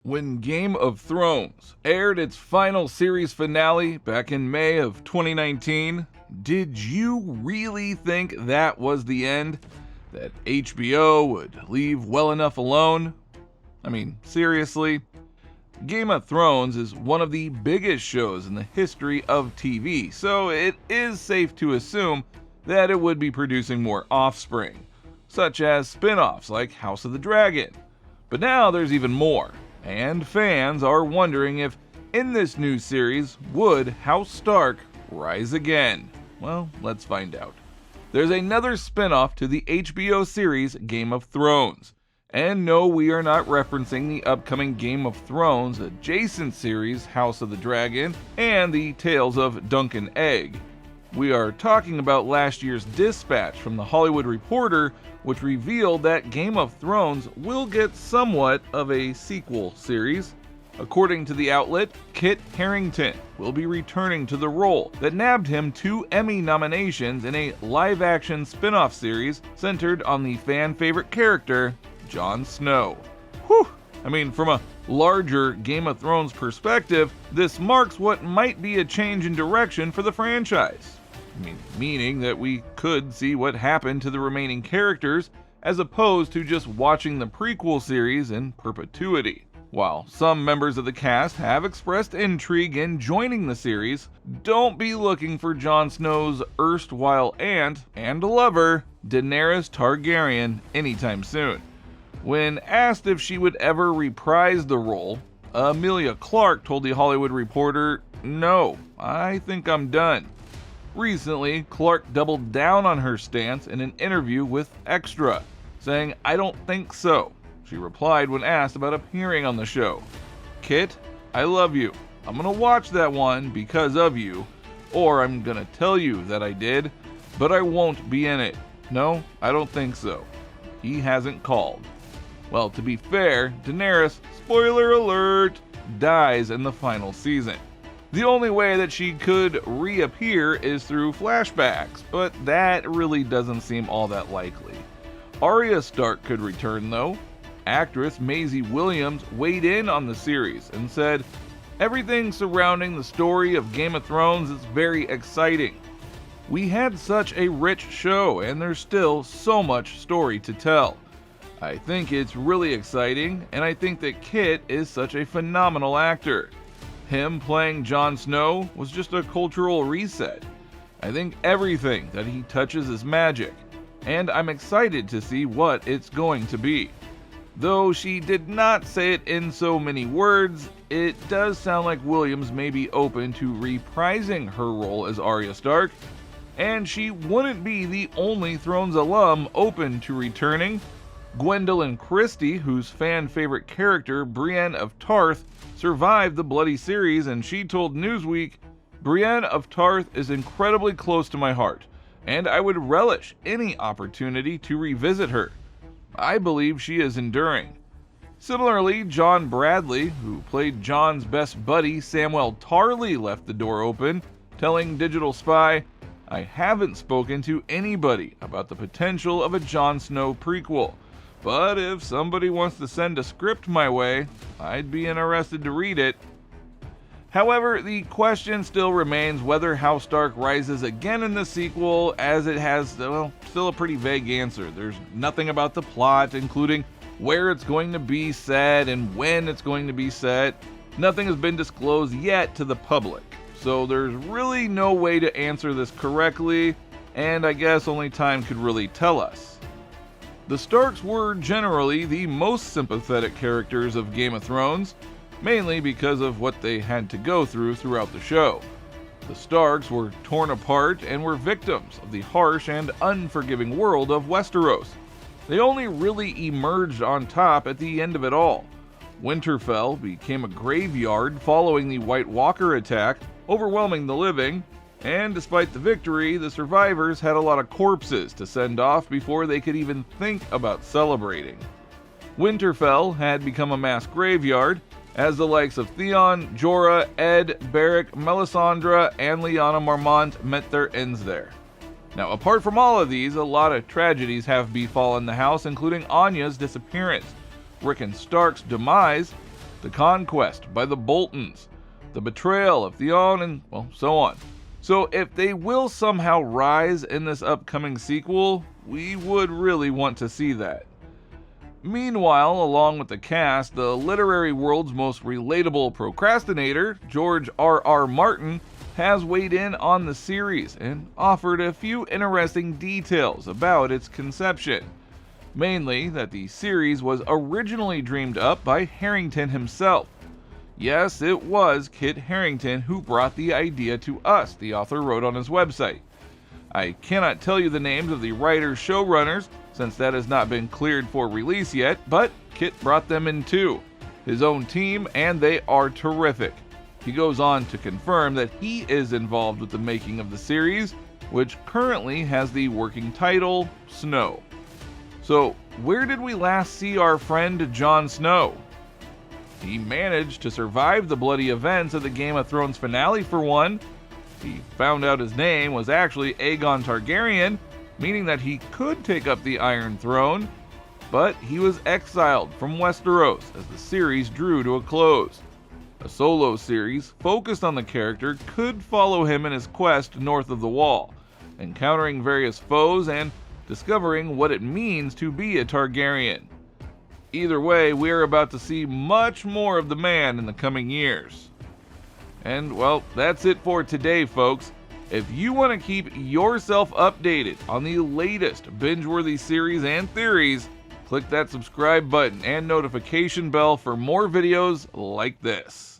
When Game of Thrones aired its final series finale back in May of 2019, did you really think that was the end? That HBO would leave well enough alone? I mean, seriously? Game of Thrones is one of the biggest shows in the history of TV, so it is safe to assume that it would be producing more offspring, such as spin-offs like House of the Dragon. But now there's even more. And fans are wondering if, in this new series, would House Stark rise again? Well, let's find out. There's another spin-off to the HBO series Game of Thrones. And no, we are not referencing the upcoming Game of Thrones adjacent series House of the Dragon and the Tales of Dunk and Egg. We are talking about last year's dispatch from The Hollywood Reporter, which revealed that Game of Thrones will get somewhat of a sequel series. According to the outlet, Kit Harington will be returning to the role that nabbed him 2 Emmy nominations in a live-action spin-off series centered on the fan-favorite character, Jon Snow. Whew! I mean, from a larger Game of Thrones perspective, this marks what might be a change in direction for the franchise. Meaning that we could see what happened to the remaining characters as opposed to just watching the prequel series in perpetuity. While some members of the cast have expressed intrigue in joining the series, don't be looking for Jon Snow's erstwhile aunt and lover, Daenerys Targaryen, anytime soon. When asked if she would ever reprise the role, Emilia Clarke told The Hollywood Reporter, "No, I think I'm done." Recently, Clarke doubled down on her stance in an interview with Extra, saying, "I don't think so." She replied when asked about appearing on the show, "Kit, I love you. I'm gonna watch that one because of you, or I'm gonna tell you that I did, but I won't be in it. No, I don't think so. He hasn't called." Well, to be fair, Daenerys, spoiler alert, dies in the final season. The only way that she could reappear is through flashbacks, but that really doesn't seem all that likely. Arya Stark could return though. Actress Maisie Williams weighed in on the series and said, "Everything surrounding the story of Game of Thrones is very exciting. We had such a rich show and there's still so much story to tell. I think it's really exciting, and I think that Kit is such a phenomenal actor. Him playing Jon Snow was just a cultural reset. I think everything that he touches is magic, and I'm excited to see what it's going to be." Though she did not say it in so many words, it does sound like Williams may be open to reprising her role as Arya Stark, and she wouldn't be the only Thrones alum open to returning. Gwendolyn Christie, whose fan-favorite character, Brienne of Tarth, survived the bloody series, and she told Newsweek, "Brienne of Tarth is incredibly close to my heart, and I would relish any opportunity to revisit her. I believe she is enduring." Similarly, John Bradley, who played Jon's best buddy, Samwell Tarly, left the door open, telling Digital Spy, "I haven't spoken to anybody about the potential of a Jon Snow prequel. But if somebody wants to send a script my way, I'd be interested to read it." However, the question still remains whether House Stark rises again in the sequel, as it has, well, still a pretty vague answer. There's nothing about the plot, including where it's going to be set and when it's going to be set. Nothing has been disclosed yet to the public, so there's really no way to answer this correctly, and I guess only time could really tell us. The Starks were generally the most sympathetic characters of Game of Thrones, mainly because of what they had to go through throughout the show. The Starks were torn apart and were victims of the harsh and unforgiving world of Westeros. They only really emerged on top at the end of it all. Winterfell became a graveyard following the White Walker attack, overwhelming the living, and despite the victory, the survivors had a lot of corpses to send off before they could even think about celebrating. Winterfell had become a mass graveyard, as the likes of Theon, Jorah, Ed, Beric, Melisandre, and Lyanna Mormont met their ends there. Now, apart from all of these, a lot of tragedies have befallen the house, including Anya's disappearance, Rickon Stark's demise, the conquest by the Boltons, the betrayal of Theon, and, well, so on. So if they will somehow rise in this upcoming sequel, we would really want to see that. Meanwhile, along with the cast, the literary world's most relatable procrastinator, George R.R. Martin, has weighed in on the series and offered a few interesting details about its conception. Mainly that the series was originally dreamed up by Harington himself. Yes, it was Kit Harington who brought the idea to us, the author wrote on his website. I cannot tell you the names of the writers showrunners, since that has not been cleared for release yet, but Kit brought them in too, his own team, and they are terrific. He goes on to confirm that he is involved with the making of the series, which currently has the working title, Snow. So, where did we last see our friend Jon Snow? He managed to survive the bloody events of the Game of Thrones finale for one. He found out his name was actually Aegon Targaryen, meaning that he could take up the Iron Throne, but he was exiled from Westeros as the series drew to a close. A solo series focused on the character could follow him in his quest north of the Wall, encountering various foes and discovering what it means to be a Targaryen. Either way, we're about to see much more of the man in the coming years. And well, that's it for today, folks. If you want to keep yourself updated on the latest binge-worthy series and theories, click that subscribe button and notification bell for more videos like this.